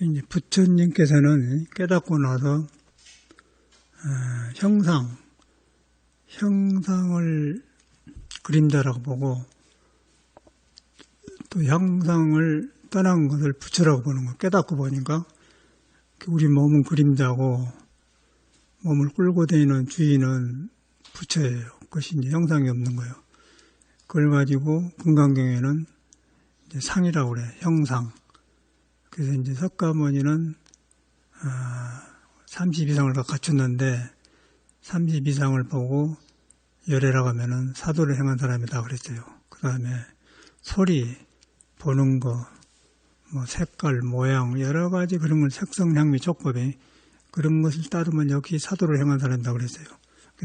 이제 부처님께서는 깨닫고 나서 형상을 그림자라고 보고 또 형상을 떠난 것을 부처라고 보는 거. 깨닫고 보니까 우리 몸은 그림자고 몸을 끌고 다니는 주인은 부처예요. 그것이 이제 형상이 없는 거예요. 그걸 가지고 금강경에는 이제 상이라고 그래. 형상. 그래서 이제 석가모니는 32상을 갖췄는데 32상을 보고 열애라고 하면은 사도를 행한 사람이다 그랬어요. 그 다음에 소리, 보는 거, 뭐 색깔, 모양, 여러 가지 그런 걸 색성, 향미, 촉법이 그런 것을 따르면 역시 사도를 행한 사람이다 그랬어요.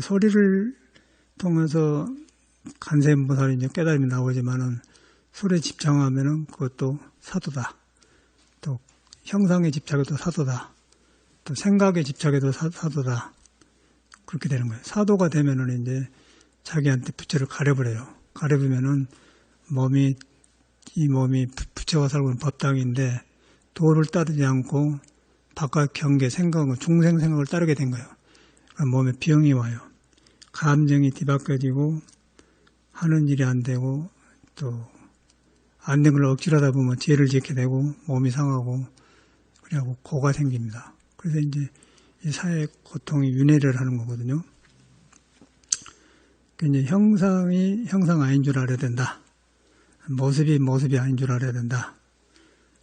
소리를 통해서 간세음보살이 이제 깨달음이 나오지만은 소리에 집착하면은 그것도 사도다. 또 형상에 집착해도 사도다. 또 생각에 집착해도 사도다. 그렇게 되는 거예요. 사도가 되면은 이제 자기한테 부처를 가려버려요. 가려보면은 이 몸이 부처가 살고 있는 법당인데 도를 따르지 않고 바깥 경계 생각을 중생 생각을 따르게 된 거예요. 그러니까 몸에 병이 와요. 감정이 뒤바뀌어지고 하는 일이 안 되고 또 안 된 걸 억지로 하다 보면 죄를 짓게 되고 몸이 상하고 그리고 고가 생깁니다. 그래서 이제 이 사회 고통이 윤회를 하는 거거든요. 이제 형상이 형상 아닌 줄 알아야 된다. 모습이 아닌 줄 알아야 된다.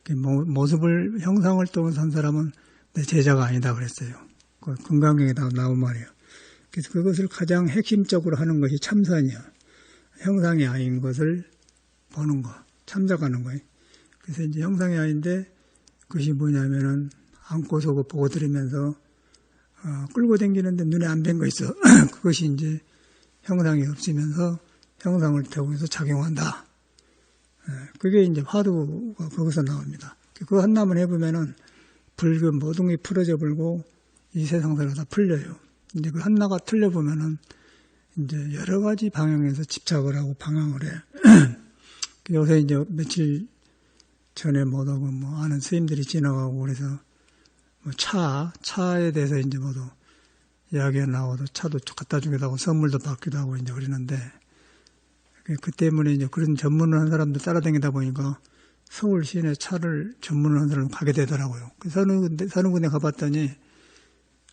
형상을 통해서 한 사람은 내 제자가 아니다 그랬어요. 그 금강경에 나온 말이에요. 그래서 그것을 가장 핵심적으로 하는 것이 참선이야. 형상이 아닌 것을 보는 거, 참작하는 거예요. 그래서 이제 형상이 아닌데 그것이 뭐냐면은 안고서 보고 들으면서 끌고 다니는데 눈에 안 뵌 거 있어. 그것이 이제 형상이 없으면서 형상을 태우면서 작용한다. 그게 이제 화두가 거기서 나옵니다. 그거 하나만 해보면은 불교 모든 게 풀어져 버리고 이 세상사가 다 풀려요. 이제 그 하나가 틀려보면은 이제 여러 가지 방향에서 집착을 하고 방황을 해. 요새 이제 며칠 전에 모두 아는 스님들이 지나가고 그래서 뭐 차에 대해서 이제 모두 이야기가 나와도 차도 갖다 주기도 하고 선물도 받기도 하고 이제 그러는데 그 때문에 이제 그런 전문을 한 사람들 따라다니다 보니까 서울 시내 차를 전문을 한 사람 가게 되더라고요. 서너 군데 가봤더니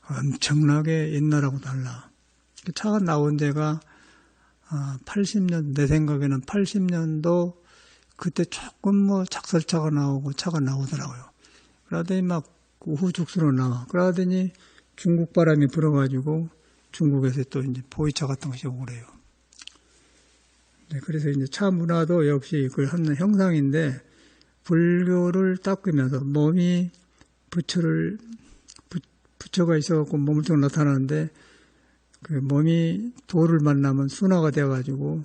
엄청나게 옛날하고 달라. 차가 나온 데가 80년, 내 생각에는 80년도 그때 조금 작설차가 나오고 차가 나오더라고요. 그러더니 막 우후죽순으로 나와. 그러더니 중국 바람이 불어가지고 중국에서 또 이제 보이차 같은 것이 오고 그래요. 네, 그래서 이제 차 문화도 역시 그걸 하는 형상인데 불교를 닦으면서 몸이 부처가 있어갖고 몸을 통해 나타나는데 그 몸이 도를 만나면 순화가 되어가지고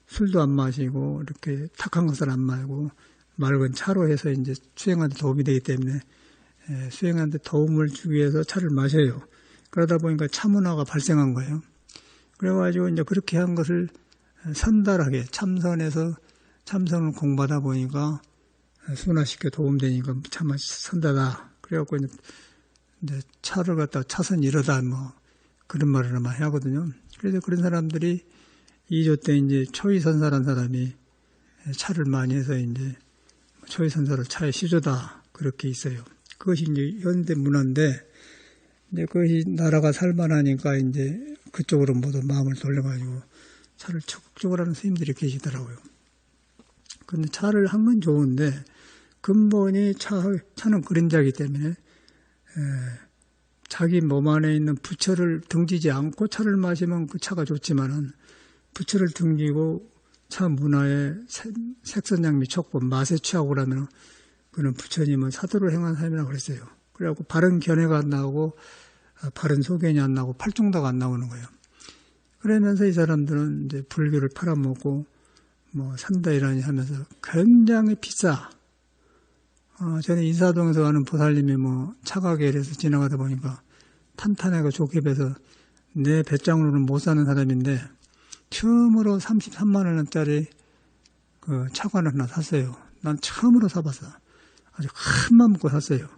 술도 안 마시고 이렇게 탁한 것을 안 마시고 맑은 차로 해서 이제 수행하는데 도움이 되기 때문에 수행하는데 도움을 주기 위해서 차를 마셔요. 그러다 보니까 차 문화가 발생한 거예요. 그래가지고 이제 그렇게 한 것을 선달하게 참선을 공부하다 보니까 순화시켜 도움되니까 참 선다다. 그래갖고 이제 차를 갖다 차선 이러다 그런 말을 많이 하거든요. 그래서 그런 사람들이 2조 때 이제 초이선사라는 사람이 차를 많이 해서 이제 초이선사를 차에 시조다 그렇게 있어요. 그것이 이제 현대 문화인데 이제 그것이 나라가 살만하니까 이제 그쪽으로 모두 마음을 돌려가지고 차를 적극적으로 하는 스님들이 계시더라고요. 근데 차를 한 건 좋은데 근본이 차는 그림자이기 때문에 자기 몸 안에 있는 부처를 등지지 않고 차를 마시면 그 차가 좋지만은 부처를 등지고 차 문화에 색선양미 촉법 맛에 취하고 그러면 그는 부처님은 사도를 행한 사람이라고 그랬어요. 그래갖고 바른 견해가 안 나오고 바른 소견이 안 나오고 팔중도가 안 나오는 거예요. 그러면서 이 사람들은 이제 불교를 팔아먹고 산다 이러니 하면서 굉장히 비싸. 저는 인사동에서 가는 보살님이 차가게에서 지나가다 보니까 탄탄하고 좋게 배서 내 배짱으로는 못 사는 사람인데 처음으로 33만 원짜리 그 차관을 하나 샀어요. 난 처음으로 사봤어. 아주 큰 맘 먹고 샀어요.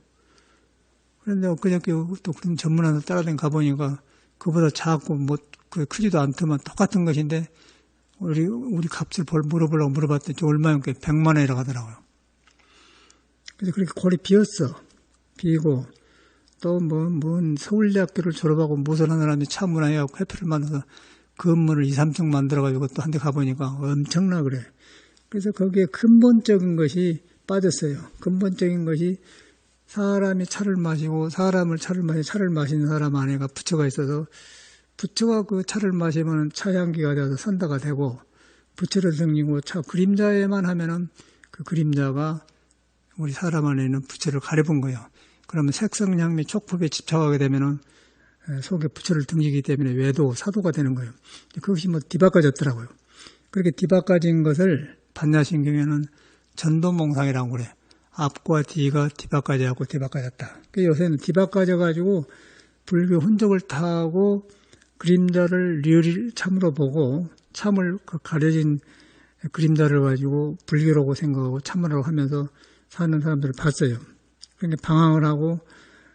그런데 엊그저께 또 그런 전문화도 따라다니 가보니까 그보다 작고 뭐 크지도 않더만 똑같은 것인데 우리 값을 물어보려고 물어봤더니 얼마인 게 100만 원이라고 하더라고요. 그래서 그렇게 골이 비었어. 비고 또 뭔 서울대학교를 졸업하고 무슨 하는 사람이 차 문화해갖고 회피를 만들어서 건물을 2, 3층 만들어가지고 또 한 대 가보니까 엄청나 그래. 그래서 거기에 근본적인 것이 빠졌어요. 근본적인 것이 사람이 차를 마시고 차를 마시는 사람 안에가 부처가 있어서 부처가 그 차를 마시면 차향기가 되어서 선다가 되고 부처를 등지고 차 그림자에만 하면은 그 그림자가 우리 사람 안에 있는 부처를 가려본 거예요. 그러면 색성향미 촉법에 집착하게 되면은 속에 부처를 등지기 때문에 외도, 사도가 되는 거예요. 그것이 뭐 뒤바꿔졌더라고요. 그렇게 뒤바꿔진 것을 반야신경에는 전도몽상이라고 그래. 앞과 뒤가 뒤바꿔져갖고 뒤바꿔졌다. 요새는 뒤바꿔져가지고 불교 흔적을 타고 그림자를 리얼 참으로 보고 참을 가려진 그림자를 가지고 불교라고 생각하고 참으라고 하면서 사는 사람들을 봤어요. 그러니까 방황을 하고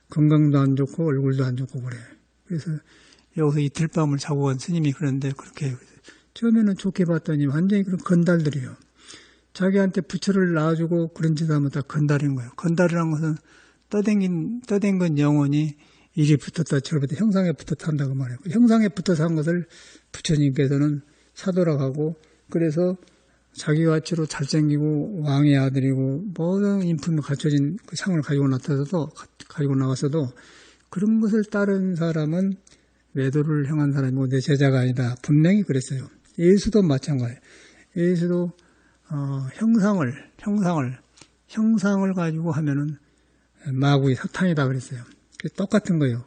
건강도 안 좋고 얼굴도 안 좋고 그래. 그래서 여기서 이틀 밤을 자고 간 스님이 그런데 그렇게 처음에는 좋게 봤더니 완전히 그런 건달들이에요. 자기한테 부처를 낳아주고 그런 짓 하면 다 건달인 거예요. 건달이라는 것은 떠댕긴 영혼이 이리 붙었다 저리 붙었다 형상에 붙었다 한다고 말해요. 형상에 붙어서 한 것을 부처님께서는 사도라고 하고 그래서 자기 가치로 잘생기고 왕의 아들이고 모든 인품이 갖춰진 그 상을 가지고 나왔어도 그런 것을 따른 사람은 외도를 향한 사람이고 내 제자가 아니다. 분명히 그랬어요. 예수도 마찬가지예요. 예수도 형상을 가지고 하면은 마구의 사탄이다 그랬어요. 똑같은 거예요.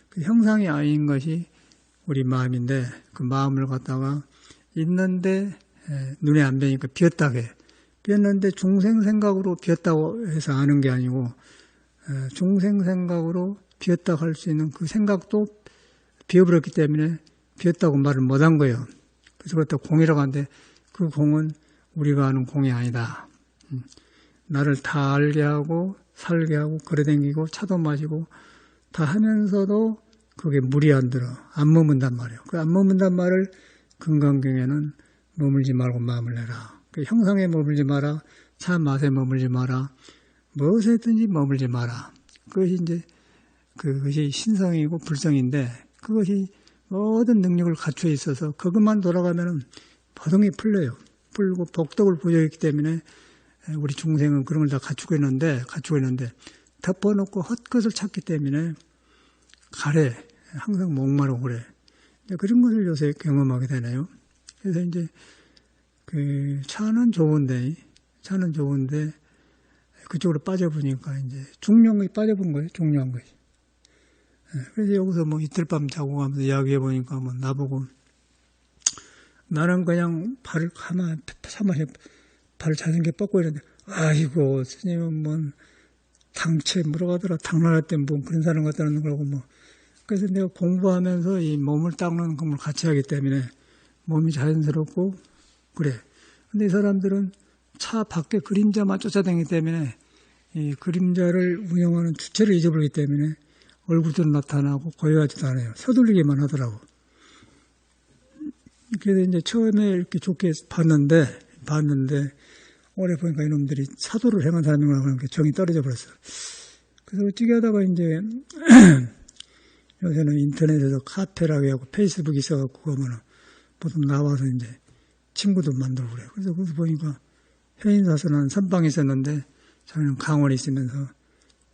그 형상이 아닌 것이 우리 마음인데 그 마음을 갖다가 있는데 눈에 안 뵈니까 비었다게 비었는데 중생 생각으로 비었다고 해서 아는 게 아니고 중생 생각으로 비었다고 할 수 있는 그 생각도 비어버렸기 때문에 비었다고 말을 못한 거예요. 그래서 그렇다 공이라고 하는데 그 공은 우리가 아는 공이 아니다. 나를 다 알게 하고 살게 하고 걸어다니고 차도 마시고 다 하면서도 그게 물이 안 들어. 안 머문단 말이에요. 그 안 머문단 말을 금강경에는 머물지 말고 마음을 내라. 그 형상에 머물지 마라. 차 맛에 머물지 마라. 무엇에든지 머물지 마라. 그것이 신성이고 불성인데 그것이 모든 능력을 갖춰 있어서 그것만 돌아가면은 보통이 풀려요. 풀고 복덕을 보여있기 때문에 우리 중생은 그런 걸 다 갖추고 있는데 덮어놓고 헛것을 찾기 때문에 가래 항상 목마르고 그래. 그런 것을 요새 경험하게 되네요. 그래서 이제 그 차는 좋은데 그쪽으로 빠져보니까 이제 중용이 빠져본 거예요. 중요한 것이. 그래서 여기서 뭐 이틀 밤 자고 가면서 이야기해 보니까 뭐 나보고 나는 그냥 발을 사마시 발을 잘생겨 뻗고 이러는데 아이고 스님은 뭐 당체 물어가더라 당나라 때 뭐 그런 사람 같다는 거라고 뭐 그래서 내가 공부하면서 이 몸을 닦는 공부를 같이 하기 때문에 몸이 자연스럽고 그래. 근데 이 사람들은 차 밖에 그림자만 쫓아다니기 때문에 이 그림자를 운영하는 주체를 잊어버리기 때문에 얼굴도 나타나고 고요하지도 않아요. 서둘리기만 하더라고. 그래서 이제 처음에 이렇게 좋게 봤는데 오래 보니까 이놈들이 사도를 행한 사람이구나 그런 게 정이 떨어져 버렸어요. 그래서 어찌게 하다가 이제 요새는 인터넷에서 카페라고 하고 페이스북이 있어갖고 그러면은 보통 나와서 이제 친구도 만들고 그래요. 그래서 거기서 보니까 해인사선한 선방에 있었는데 저는 강원에 있으면서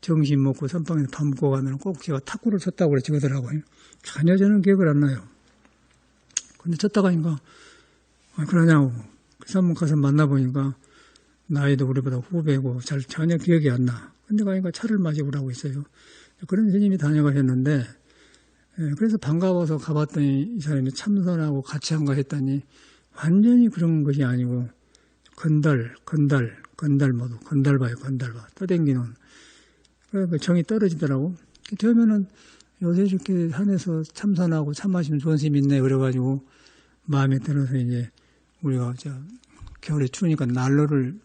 점심 먹고 선방에서 밥 먹고 가면 꼭 제가 탁구를 쳤다고 그래 그러더라고요. 전혀 저는 기억을 안 나요. 근데 쳤다가 니까 그러냐고 그 선방 가서 만나보니까 나이도 우리보다 후배고 전혀 기억이 안 나. 근데 가니까 차를 마시고 그러고 있어요. 그런 스님이 다녀가셨는데 그래서 반가워서 가봤더니 이 사람이 참선하고 같이 한가 했더니 완전히 그런 것이 아니고 건달 모두 건달봐요. 떠댕기는 그러니까 정이 떨어지더라고. 처음에는 요새 이렇게 산에서 참선하고 참 마시면 좋은 스님이 있네 그래가지고 마음에 들어서 이제 우리가 겨울에 추우니까 난로를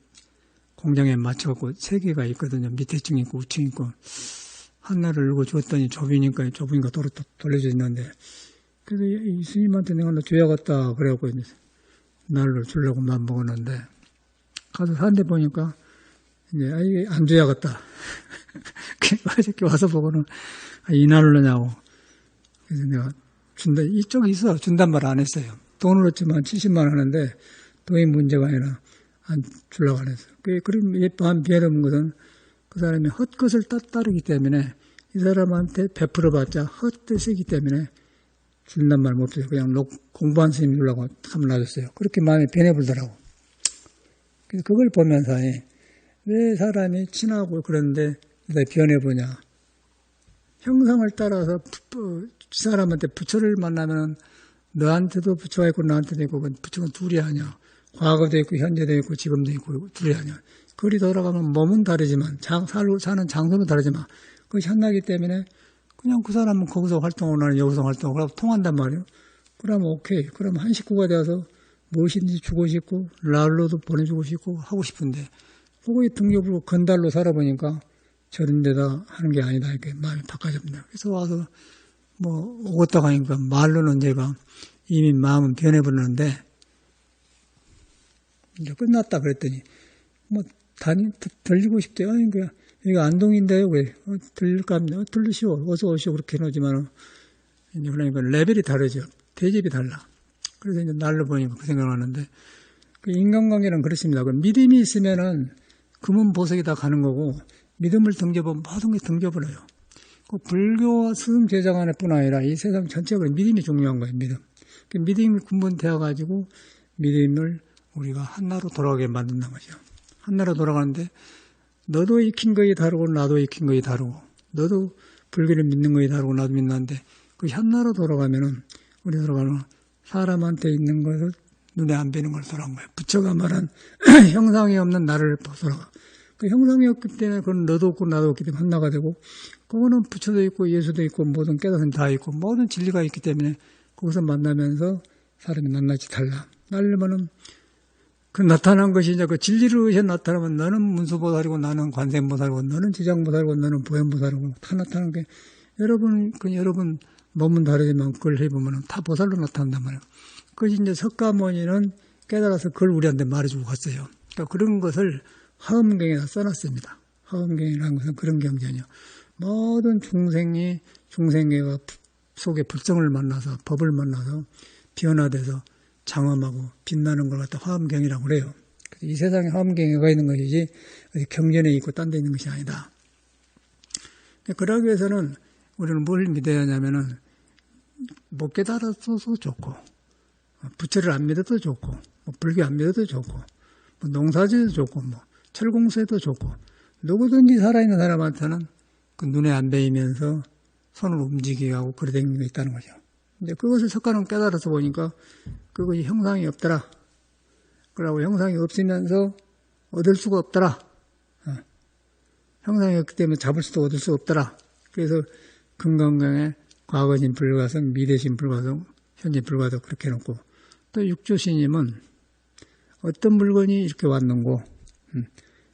공장에 맞춰갖고 3개가 있거든요. 밑에 층 있고 우층 있고 한나를 열고 주었더니 좁으니까 돌려줬는데, 그래서 이 스님한테 내가 너 줘야겠다. 그래갖고 이제 날로 주려고 맘 먹었는데, 가서 산데 보니까, 이제, 이게 안 줘야겠다. 어저께 와서 보고는, 이 날로냐고. 그래서 내가 이쪽에 있어. 준단 말 안 했어요. 돈을 얻지만 70만 하는데, 돈이 문제가 아니라, 안 주려고 안 했어요. 그럼 예뻐한 비하는 것은 그 사람이 헛것을 따르기 때문에 이 사람한테 베풀어봤자 헛뜻이기 때문에 준단 말 못해요. 그냥 공부한 스님 주려고 하면 놔줬어요. 그렇게 마음이 변해버리더라고. 그래서 그걸 보면서 왜 사람이 친하고 그런데 왜 변해보냐. 형상을 따라서 사람한테 부처를 만나면 너한테도 부처가 있고 나한테도 있고 부처가 둘이 아니야. 과거도 있고 현재도 있고 지금도 있고 둘이 아니야. 거리 돌아가면 몸은 다르지만 사는 장소는 다르지만 그것이 하나이기 때문에 그냥 그 사람은 거기서 활동을 나는 여기서 활동을 하고 통한단 말이에요. 그러면 오케이. 그러면 한 식구가 되어서 무엇인지 주고 싶고 날로도 보내주고 싶고 하고 싶은데 그거에 등겨불고 건달로 살아보니까 저런 데다 하는 게 아니다. 이렇게 마음이 바꿔집니다. 그래서 와서 오겠다고 하니까 말로는 제가 이미 마음은 변해버렸는데 이제 끝났다 그랬더니 들리고 싶대요. 그러니까 여기 안동인데요. 왜 들릴까 합니다. 들리시오. 어서 오시오. 그렇게 해놓지만 이제 그러니까 레벨이 다르죠. 대접이 달라. 그래서 이제 날로 보니까 그 생각을 하는데 그 인간관계는 그렇습니다. 그 믿음이 있으면은 금은 보석이 다 가는 거고 믿음을 등져보면 모든 게 등져버려요. 그 불교와 스승 제자간뿐 아니라 이 세상 전체가 믿음이 중요한 거예요. 믿음이 군번되어가지고 믿음을 우리가 한나로 돌아가게 만든다는 거죠. 한나로 돌아가는데 너도 익힌 거이 다르고 나도 익힌 거이 다르고 너도 불교를 믿는 거이 다르고 나도 믿는데 그 한나로 돌아가면은 우리 돌아가는 사람한테 있는 것을 눈에 안 뵈는 걸 돌아간 거예요. 부처가 말한 형상이 없는 나를 돌아가. 그 형상이 없기 때문에 그건 너도 없고 나도 없기 때문에 한나가 되고 그거는 부처도 있고 예수도 있고 모든 깨달음이 다 있고 모든 진리가 있기 때문에 거기서 만나면서 사람이 낱낱이 달라. 달려면은 그 나타난 것이 이제 그 진리를 의해 나타나면 너는 문수보살이고 나는 관세음보살이고 너는 지장보살이고 너는 보현보살이고 다 나타나는 게 여러분 몸은 다르지만 그걸 해보면 다 보살로 나타난단 말이에요. 그것이 이제 석가모니는 깨달아서 그걸 우리한테 말해주고 갔어요. 그러니까 그런 것을 화엄경에다 써놨습니다. 화엄경이라는 것은 그런 경전이요. 모든 중생애가 속에 불성을 만나서 법을 만나서 변화돼서 장엄하고 빛나는 걸 갖다 화엄경이라고 그래요. 이 세상에 화엄경에가 있는 것이지 어디 경전에 있고 딴 데 있는 것이 아니다. 그러기 위해서는 우리는 뭘 믿어야 하냐면은 못 깨달아도 좋고 부처를 안 믿어도 좋고 불교 안 믿어도 좋고 농사지어도 좋고 철공수해도 좋고 누구든지 살아있는 사람한테는 그 눈에 안 베이면서 손을 움직이게 하고 그래 된 게 있다는 거죠. 이제 그것을 석가는 깨달아서 보니까 그것이 형상이 없더라. 그러고 형상이 없으면서 얻을 수가 없더라. 형상이 없기 때문에 잡을 수도 얻을 수 없더라. 그래서 금강경에 과거신 불가성, 미래신 불가성, 현재 불가성 그렇게 해놓고 또 육조신임은 어떤 물건이 이렇게 왔는고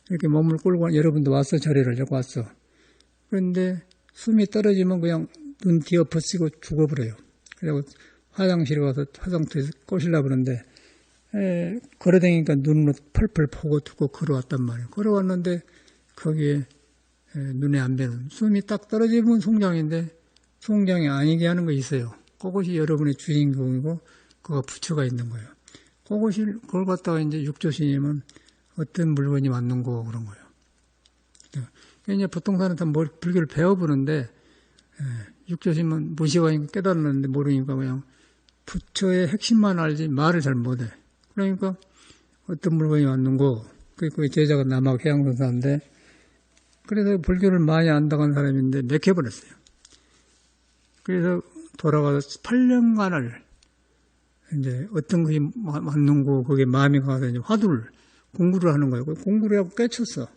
이렇게 몸을 끌고 여러분도 왔어. 절에를 여기 왔어. 그런데 숨이 떨어지면 그냥 눈 뒤엎어 쓰고 죽어버려요. 그리고 화장실에 가서 화장터에서 꼬시려고 그러는데 걸어다니니까 눈으로 펄펄 보고 두고 걸어왔단 말이에요. 걸어왔는데 거기에 눈에 안 뵈는 숨이 딱 떨어지면 송장인데 송장이 아니게 하는 거 있어요. 그것이 여러분의 주인공이고 그거 부처가 있는 거예요. 그걸 갖다가 이제 육조신임은 어떤 물건이 왔는고 그런 거예요. 그러니까 보통 사람은 다 불교를 배워보는데 육조신임은 무식하니까 깨달았는데 모르니까 그냥 부처의 핵심만 알지 말을 잘 못해. 그러니까 어떤 물건이 왔는고 그 제자가 남학 해양선사인데 그래서 불교를 많이 안다간 사람인데 맥혀버렸어요. 그래서 돌아가서 8년간을 이제 어떤 것이 왔는고 거기에 마음이 가서 이제 화두를 공부를 하는 거예요. 공부를 하고 깨쳤어.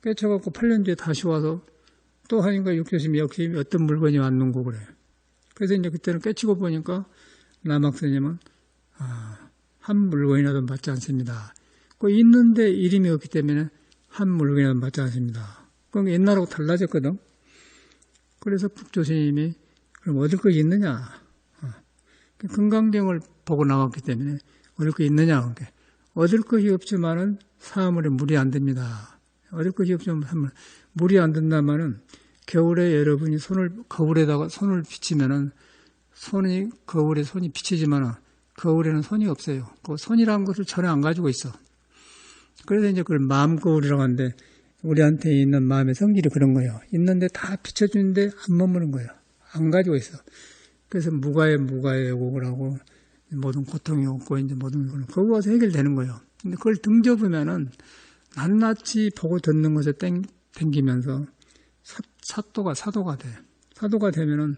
깨쳐갖고 8년 뒤에 다시 와서 또 하니까 육조심이 역시 어떤 물건이 왔는고 그래. 그래서 이제 그때는 깨치고 보니까 남학스님은 한 물건이라도 맞지 않습니다. 그 있는데 이름이 없기 때문에 한 물건이라도 맞지 않습니다. 그러니까 옛날하고 달라졌거든. 그래서 북조 스님이 그럼 얻을 것이 있느냐? 금강경을 보고 나왔기 때문에 얻을 것이 있느냐? 얻을 것이 없지만은 사물에 물이 안 됩니다. 얻을 것이 없지만 물이 안 된다면은 겨울에 여러분이 거울에다가 손을 비치면은 거울에 손이 비치지만은 거울에는 손이 없어요. 그 손이라는 것을 전혀 안 가지고 있어. 그래서 이제 그걸 마음 거울이라고 하는데 우리한테 있는 마음의 성질이 그런 거예요. 있는데 다 비춰주는데 안 머무는 거예요. 안 가지고 있어. 그래서 무가의 오고라고 모든 고통이 없고 이제 모든 걸 거기 와서 해결되는 거예요. 근데 그걸 등져보면은 낱낱이 보고 듣는 것에 땡기면서 사도가 돼. 사도가 되면은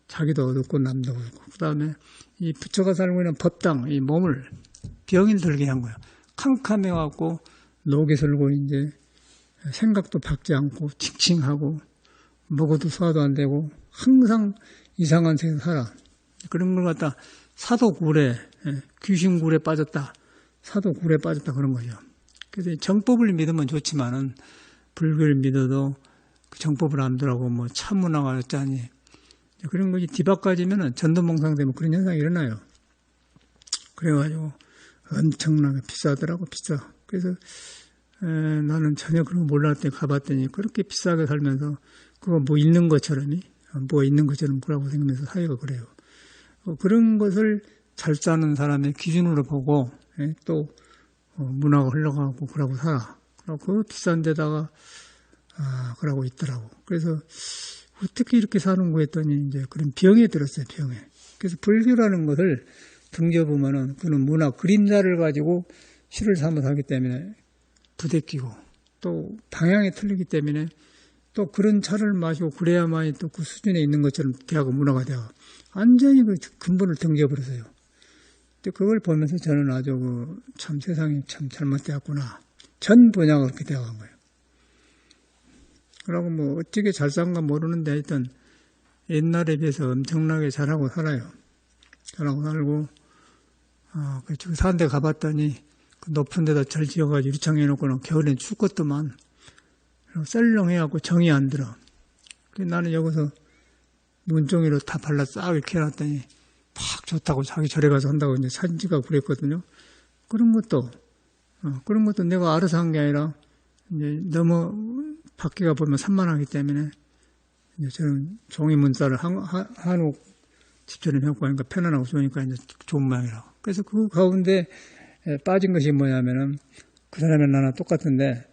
자기도 얻고 남도 얻고 그 다음에 이 부처가 살고 있는 법당 이 몸을 병이 들게 한 거예요. 캄캄해갖고 녹이 슬고 이제 생각도 박지 않고 칭칭하고 먹어도 소화도 안 되고 항상 이상한 세상 살아. 그런 걸 갖다 사도굴에 귀신굴에 빠졌다. 사도굴에 빠졌다 그런 거죠. 그래서 정법을 믿으면 좋지만은 불교를 믿어도 그 정법을 안 들어가고 뭐 참문화가 어쩌니 그런 것이 뒤바꿔지면은 전도몽상 되면 그런 현상이 일어나요. 그래가지고 엄청나게 비싸더라고 비싸. 그래서 나는 전혀 그런 거 몰랐더니 가봤더니 그렇게 비싸게 살면서 그거 뭐 있는 것처럼 뭐라고 생각하면서 사회가 그래요. 그런 것을 잘 사는 사람의 기준으로 보고 또 문화가 흘러가고 그러고 살아. 그러고 그 비싼 데다가 그러고 있더라고. 그래서 어떻게 이렇게 사는 거 했더니 이제 그런 병에 들었어요. 병에. 그래서 불교라는 것을 등져보면은 그는 문화 그림자를 가지고 실을 삼아서 하기 때문에 부대끼고 또 방향이 틀리기 때문에 또 그런 차를 마시고 그래야만이 또 그 수준에 있는 것처럼 대하고 문화가 되어 완전히 그 근본을 등져버렸어요. 근데 그걸 보면서 저는 아주 참 세상이 참 잘못되었구나. 전 분야가 그렇게 되어간 거예요. 그러고 뭐 어떻게 잘 산가 모르는데 하여튼 옛날에 비해서 엄청나게 잘하고 살아요. 잘하고 살고 그 사는 데 가봤더니 그 높은 데다 절 지어가지고 유리창 해놓고는 겨울엔 춥겠더만 썰렁해갖고 정이 안 들어. 나는 여기서 문종이로 다 발라 싹 이렇게 해놨더니 팍 좋다고 자기 절에 가서 한다고 이제 사진 찍고 그랬거든요. 그런 것도 내가 알아서 한 게 아니라 이제 너무 밖에가 보면 산만하기 때문에 이제 저는 종이 문자를 한옥 집처럼 해놓고 하니까 편안하고 좋으니까 이제 좋은 모양이라고. 그래서 그 가운데 빠진 것이 뭐냐면은 그 사람이랑 나랑 똑같은데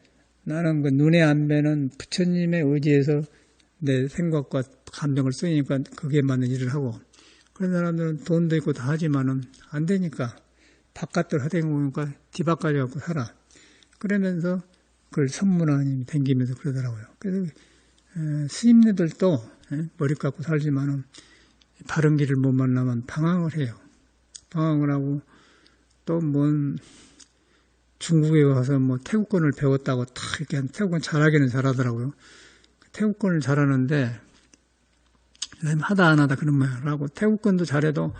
나는 그 눈에 안 뵈는 부처님의 의지에서 내 생각과 감정을 쓰니까 거기에 맞는 일을 하고 그런 사람들은 돈도 있고 다 하지만은 안 되니까 바깥들 하대고 보니까 뒤바까지 갖고 살아. 그러면서 그걸 선문화님이 댕기면서 그러더라고요. 그래서 스님네들도 머리 깎고 살지만은 바른 길을 못 만나면 방황을 해요. 방황을 하고 또 뭔 중국에 가서 뭐 태국권을 배웠다고 탁 이렇게 태국권 잘하기는 잘하더라고요. 태국권을 잘하는데 하다 안 하다 그런 모양을 하고 태국권도 잘해도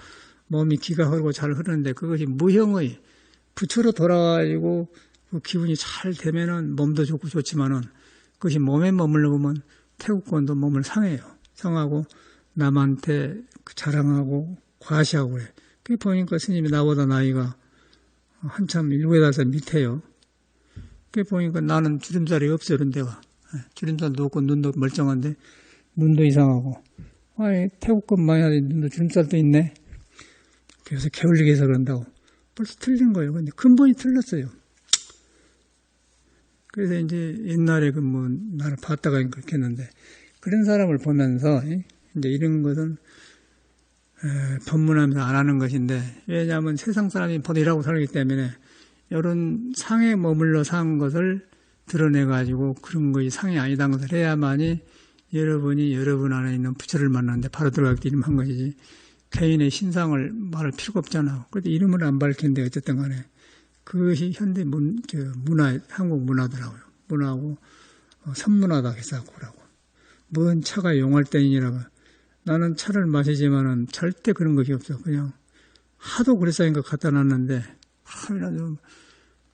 몸이 기가 흐르고 잘 흐르는데 그것이 무형의 부처로 돌아가지고 그 기분이 잘 되면은 몸도 좋고 좋지만은 그것이 몸에 머물러 보면 태국권도 몸을 상해요. 상하고 남한테 자랑하고 과시하고 그래. 그게 보니까 스님이 나보다 나이가 한참 7, 8살 밑에요. 그게 보니까 나는 주름살이 없어 이런 데가. 주름살도 없고 눈도 멀쩡한데 눈도 이상하고 아니 태국권 많이 하더니 눈도 주름살도 있네. 그래서 게을리게 해서 그런다고. 벌써 틀린 거예요. 근데 근본이 틀렸어요. 그래서 이제 옛날에 나를 봤다가 그렇게 했는데 그런 사람을 보면서 이제 이런 것은 법문하면서 안 하는 것인데 왜냐하면 세상 사람이 일하고 살기 때문에 이런 상에 머물러 산 것을 드러내가지고 그런 것이 상이 아니다는 것을 해야만이 여러분이 여러분 안에 있는 부처를 만났는데 바로 들어가기 때 이름한 것이지 개인의 신상을 말할 필요가 없잖아. 그래도 이름을 안 밝힌데 어쨌든 간에 그것이 현대 문화, 한국 문화더라고요. 문화하고 선문화다 해서라고. 뭔 차가 용할땡이라고. 나는 차를 마시지만은 절대 그런 것이 없어. 그냥 하도 그랬으니까 갖다 놨는데 하루라도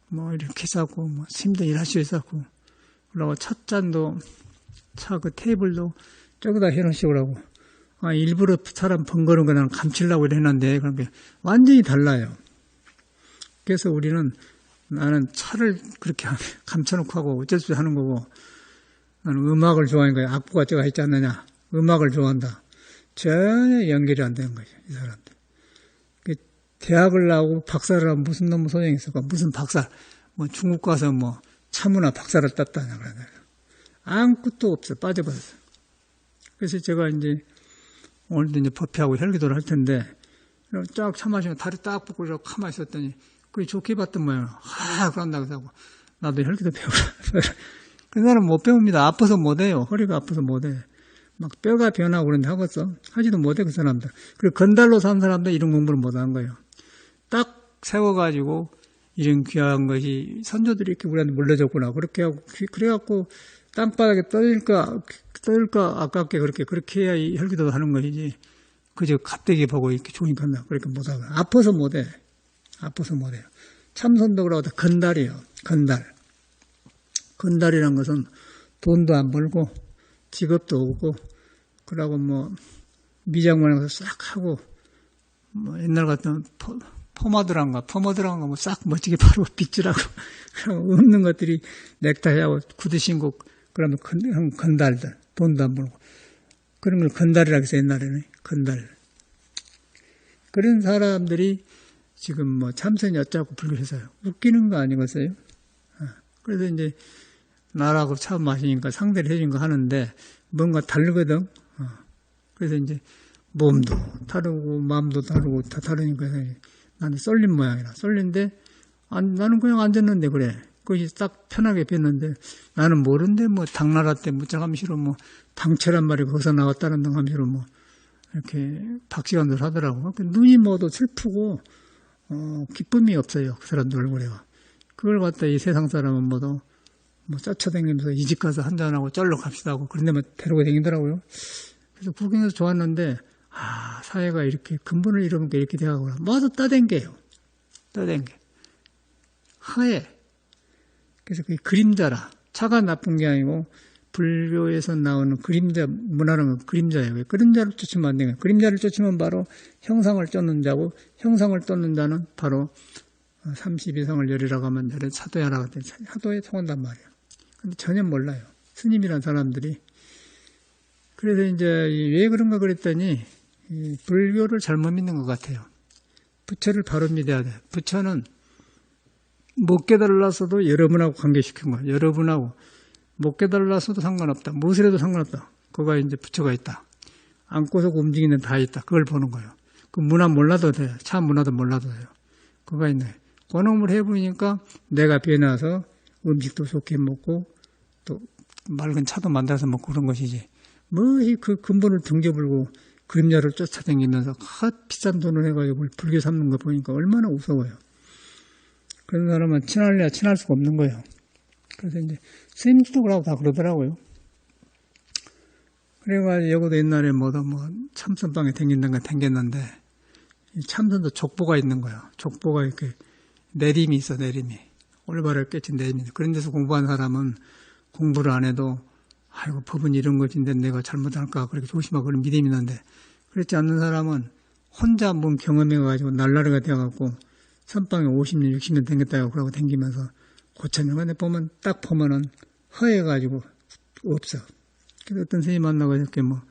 뭐 이렇게 싸고 스님도 일할 수 있었고 그러고 찻잔도 차 그 테이블도 저기다 해놓으시라고. 일부러 사람 번거로운 거 나는 감추려고 해놨는데, 그러니까 완전히 달라요. 그래서 우리는 나는 차를 그렇게 감춰놓고 하고 어쩔 수 없이 하는 거고, 나는 음악을 좋아하는 거야. 악보가 제가 있지 않느냐. 음악을 좋아한다. 전혀 연결이 안 되는 거죠, 이 사람들. 대학을 나오고 박사를 하면 무슨 놈의 소용이 있을까? 무슨 박사, 뭐 중국 가서 뭐 차문화 박사를 땄다냐, 그러냐. 아무것도 없어. 빠져버렸어. 그래서 제가 이제 오늘도 이제 법회하고 혈기도를 할 텐데, 쫙 차 마시면 다리 딱 뻗고 이렇게 가만히 있었더니, 그게 좋게 봤던 모양이야. 그런다고 하고, 나도 혈기도 배우라. 그 사람은 못 배웁니다. 아파서 못해요. 허리가 아파서 못해. 막 뼈가 변하고 그런데 하겠어? 하지도 못해, 그 사람들. 그리고 건달로 산 사람들 이런 공부를 못한 거예요. 딱 세워가지고, 이런 귀한 것이 선조들이 이렇게 우리한테 물려줬구나. 그렇게 하고, 그래갖고, 땅바닥에 떠일까 아깝게 그렇게 해야 이 혈기도를 하는 것이지. 그저 갑대기 보고 이렇게 좋으니까 그렇게 못하고. 아파서 못해. 아파서 못해요. 참선도 그러고 건달이에요. 건달. 건달이란 것은 돈도 안 벌고, 직업도 없고, 그러고 뭐, 미장원에 가서 싹 하고, 뭐, 옛날 같은 포마드란 거 뭐 싹 멋지게 바르고 빗질하고, 그러고 없는 것들이 넥타이하고 구두 신고, 그러면 건달들, 돈도 안 벌고. 그런 걸 건달이라고 해서 옛날에는, 건달. 그런 사람들이 지금 뭐 참선이 어쩌고 불교에서요. 웃기는 거 아니겠어요? 그래서 이제, 나라고 차 마시니까 상대를 해준 거 하는데, 뭔가 다르거든. 그래서 이제, 몸도 다르고, 마음도 다르고, 다 다르니까, 나는 쏠린 모양이라. 쏠린데, 나는 그냥 앉았는데, 그래. 그것이 딱 편하게 뵀는데, 나는 모르는데, 뭐, 당나라 때 무짝함시로 뭐, 당체란 말이 거기서 나왔다는 등함시로 뭐, 이렇게 박시간들 하더라고. 눈이 뭐도 슬프고, 기쁨이 없어요. 그 사람들 얼굴에가. 그걸 갖다 이 세상 사람은 뭐도, 뭐, 쫓아다니면서 이 집 가서 한잔하고 쩔러 갑시다 하고 그런 데만 데리고 다니더라고요. 그래서 구경해서 좋았는데, 사회가 이렇게 근본을 잃어보니까 이렇게 돼가구나. 모두 떠댕겨요. 떠댕겨. 하얘. 그래서 그게 그림자라. 차가 나쁜 게 아니고, 불교에서 나오는 그림자, 문화라는 건 그림자예요. 왜 그림자를 쫓으면 안 되는 거예요. 그림자를 쫓으면 바로 형상을 쫓는 자고, 형상을 쫓는 자는 바로 32성을 열이라고 하면 열의 사도야라고 하더니 사도에 통한단 말이에요. 근데 전혀 몰라요. 스님이란 사람들이. 그래서 이제 왜 그런가 그랬더니 불교를 잘못 믿는 것 같아요. 부처를 바로 믿어야 돼요. 부처는 못 깨달았어도 여러분하고 관계시킨 거예요. 여러분하고 못 깨달았어도 상관없다. 무엇을 해도 상관없다. 그거가 이제 부처가 있다. 안고서 움직이는 다 있다. 그걸 보는 거예요. 그 문화 몰라도 돼요. 차 문화도 몰라도 돼요. 그거가 있네. 권업을 해보니까 내가 변해서 음식도 좋게 먹고 또 맑은 차도 만들어서 먹고 그런 것이지. 뭐이 그 근본을 등져불고 그림자를 쫓아다니면서 비싼 돈을 해가지고 불교 삼는 거 보니까 얼마나 무서워요. 그런 사람은 친할래야 친할 수가 없는 거예요. 그래서 이제 스님들도 그러고 다 그러더라고요. 그래가지고 여기도 옛날에 뭐 참선방에 댕긴다는 거 댕겼는데 이 참선도 족보가 있는 거예요. 족보가 이렇게 내림이 있어, 내림이. 올바를 깨친 내림이. 그런 데서 공부한 사람은 공부를 안 해도 아이고 법은 이런 것인데 내가 잘못할까 그렇게 조심하고 그런 믿음이 있는데 그렇지 않는 사람은 혼자 한번 경험해가지고 날라리가 되어갖고 선방에 50년, 60년 댕겼다고 그러고 댕기면서 고쳤는 건데 보면 딱 보면은 허해가지고 없어. 그래서 어떤 선생님 만나고 이렇게 뭐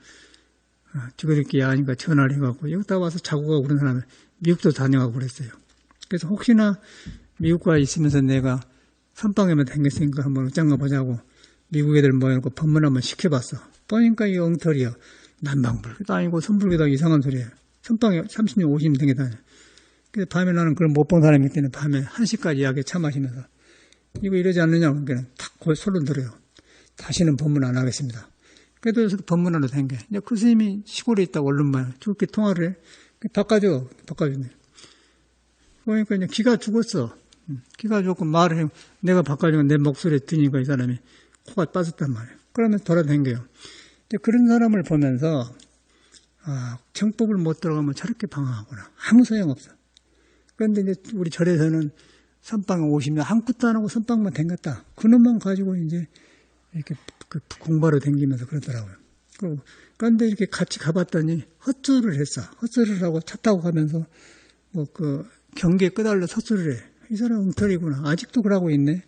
저렇게 야하니까 전화를 해갖고 여기다 와서 자고 가고 그런 사람은 미국도 다녀가고 그랬어요. 그래서 혹시나 미국 가 있으면서 내가 선방에만 댕겼으니까 한번 어쩐가 보자고 미국 애들 모여놓고 법문 한번 시켜봤어. 보니까 이 엉터리야. 남방불교도 아니고 선불교도 이상한 소리야. 선방에 30년, 50년 댕겼다니. 그래서 밤에 나는 그걸 못 본 사람이기 때문에 밤에 1시까지 이야기 차 마시면서 이거 이러지 않느냐고 그러니까 탁 소리를 들어요. 다시는 법문 안 하겠습니다. 그래도 법문하러 댕겨. 이제 그 스님이 시골에 있다고 얼른 봐요. 저렇게 통화를 해. 바꿔주네. 그러니까 이제 기가 죽었어. 기가 죽고 말을 해. 내가 바꿔주면 내 목소리에 드니까 이 사람이 코가 빠졌단 말이에요. 그러면서 돌아다녀요. 그런 사람을 보면서, 정법을 못 들어가면 저렇게 방황하구나. 아무 소용없어. 그런데 이제 우리 절에서는 선방에 50년 한 끗도 안 하고 선방만 댕겼다. 그놈만 가지고 이제 이렇게 공부하러 댕기면서 그러더라고요. 그런데 이렇게 같이 가봤더니 헛소리를 했어. 헛소리를 하고 차 타고 가면서 경계에 끄달려서 헛소리를 해. 이 사람 엉터리구나. 아직도 그러고 있네.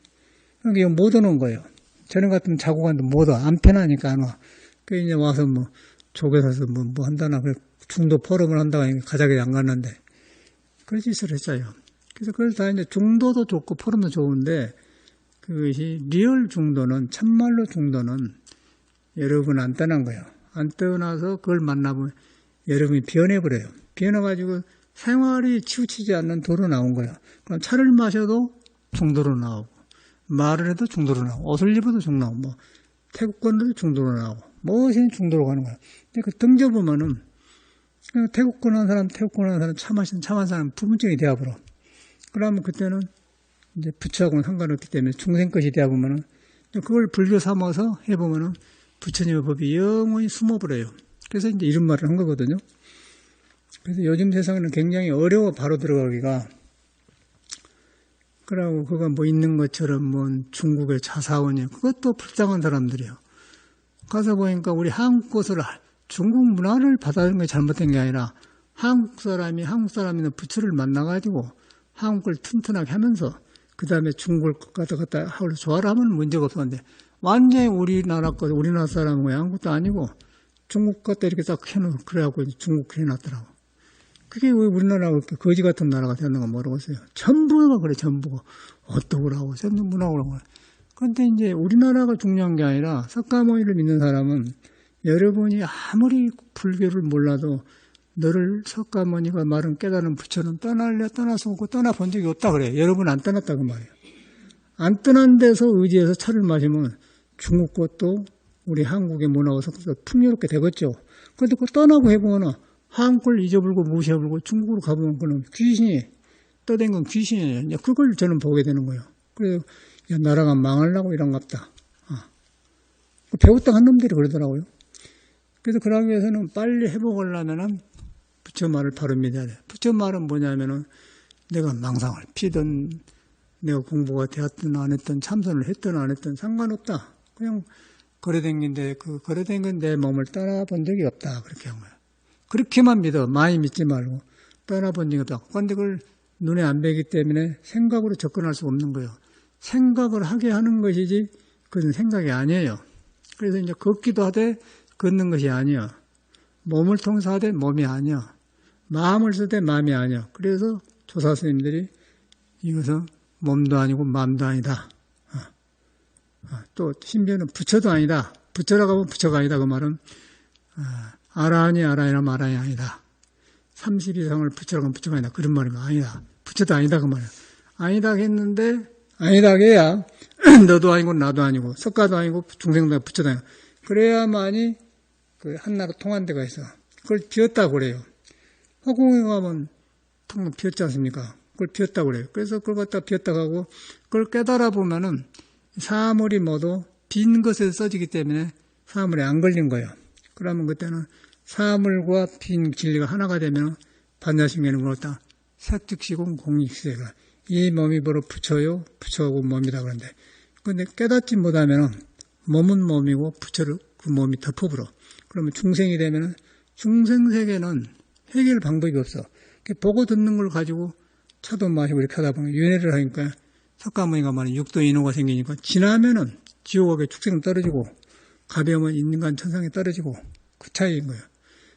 그러니까 못 오는 거예요. 저녁 같으면 자고 가는데 못 와. 안 편하니까 안 와. 그 이제 와서 조개사서 뭐 한다나, 중도 포럼을 한다고 하니까 가자기 안 갔는데, 그런 짓을 했어요. 그래서 다 이제 중도도 좋고 포럼도 좋은데, 그것이 리얼 중도는, 참말로 중도는 여러분 안 떠난 거예요. 안 떠나서 그걸 만나보면 여러분이 변해버려요. 변해가지고 생활이 치우치지 않는 도로 나온 거예요. 그럼 차를 마셔도 중도로 나오고, 말을 해도 중도로 나오고, 옷을 입어도 중도로 나오고, 태국권도 중도로 나오고, 무엇이든 중도로 가는 거예요. 근데 그 등져보면은, 태국권 하는 사람, 차 마시는 참한 사람 부분적이 되어버려. 그러면 그때는 이제 부처하고는 상관없기 때문에 중생 것이 되어보면은, 그걸 불교 삼아서 해보면은 부처님의 법이 영원히 숨어버려요. 그래서 이제 이런 말을 한 거거든요. 그래서 요즘 세상에는 굉장히 어려워, 바로 들어가기가. 그러고 그거 있는 것처럼 중국의 자사원이에요. 그것도 불쌍한 사람들이에요. 가서 보니까 우리 한국 것을, 중국 문화를 받아들인 게 잘못된 게 아니라 한국 사람이나 부처를 만나가지고 한국 걸 튼튼하게 하면서 그 다음에 중국을 갖다 하고 조화를 하면 문제가 없었는데, 완전히 우리나라 사람하고 한국도 아니고 중국 것도 이렇게 딱 해놓고 그래갖고 중국 해놨더라고. 그게 왜 우리나라가 그렇게 거지 같은 나라가 되었는가 모르겠어요. 전부가 그래, 전부가. 어떠고라고, 전부 문화고라고. 그런데 이제 우리나라가 중요한 게 아니라 석가모니를 믿는 사람은 여러분이 아무리 불교를 몰라도 너를 석가모니가 말은 깨달은 부처는 떠나서 오고 떠나본 적이 없다 그래요. 여러분 안 떠났다 그 말이에요. 안 떠난 데서 의지해서 차를 마시면 중국 것도 우리 한국의 문화가 섞어서 풍요롭게 되겠죠. 그런데 그거 떠나고 해보면 한국 걸 잊어버리고 무시해버리고 중국으로 가보면 그는 귀신이, 떠댕긴 귀신이에요. 그걸 저는 보게 되는 거예요. 그래서 나라가 망하려고 이런갑다. 배웠다 한 놈들이 그러더라고요. 그래서 그러기 위해서는 빨리 회복하려면은 부처 말을 바로 믿어야 돼. 부처 말은 뭐냐면은 내가 망상을 피든 내가 공부가 되었든 안 했든 참선을 했든 안 했든 상관없다. 그냥 걸어댕긴데 그 걸어댕긴 내 몸을 떠나본 적이 없다. 그렇게 한 거야. 그렇게만 믿어. 많이 믿지 말고. 떠나본 적이 없다. 그런데 그걸 눈에 안 뵈기 때문에 생각으로 접근할 수 없는 거예요. 생각을 하게 하는 것이지 그것은 생각이 아니에요. 그래서 이제 걷기도 하되 걷는 것이 아니야. 몸을 통해서 하되 몸이 아니야. 마음을 쓰되 마음이 아니야. 그래서 조사 스님들이 이것은 몸도 아니고 마음도 아니다. 또 심지어는 부처도 아니다. 부처라고 하면 부처가 아니다. 그 말은 아라하니 아라이라면 아라이 아니다. 30 이상을 부처라고 하면 부처가 아니다. 그런 말이면 아니다. 부처도 아니다. 그 말이야. 아니다 했는데 아니다 해야 너도 아니고 나도 아니고 석가도 아니고 중생도 아니고 부처도 아니고 그래야만이 그 한나라 통한 데가 있어. 그걸 비웠다고 그래요. 화공에 가면 텅 비었지 않습니까? 그걸 비웠다고 그래요. 그래서 그걸 갖다 비웠다고 하고 그걸 깨달아 보면은 사물이 모두 빈 것에 써지기 때문에 사물에 안 걸린 거예요. 그러면 그때는 사물과 빈 진리가 하나가 되면 반야심에는 그렇다. 색즉시공 공익시대가 이 몸이 바로 부처요, 부처하고 몸이다 그러는데, 근데 깨닫지 못하면은 몸은 몸이고 부처를 그 몸이 덮어버려. 그러면 중생이 되면은 중생 세계는 해결 방법이 없어. 보고 듣는 걸 가지고 차도 마시고 이렇게 하다 보면 윤회를 하니까 석가모니가 말하는 육도 인호가 생기니까 지나면은 지옥에 축생은 떨어지고 가벼우면 인간 천상에 떨어지고 그 차이인 거예요.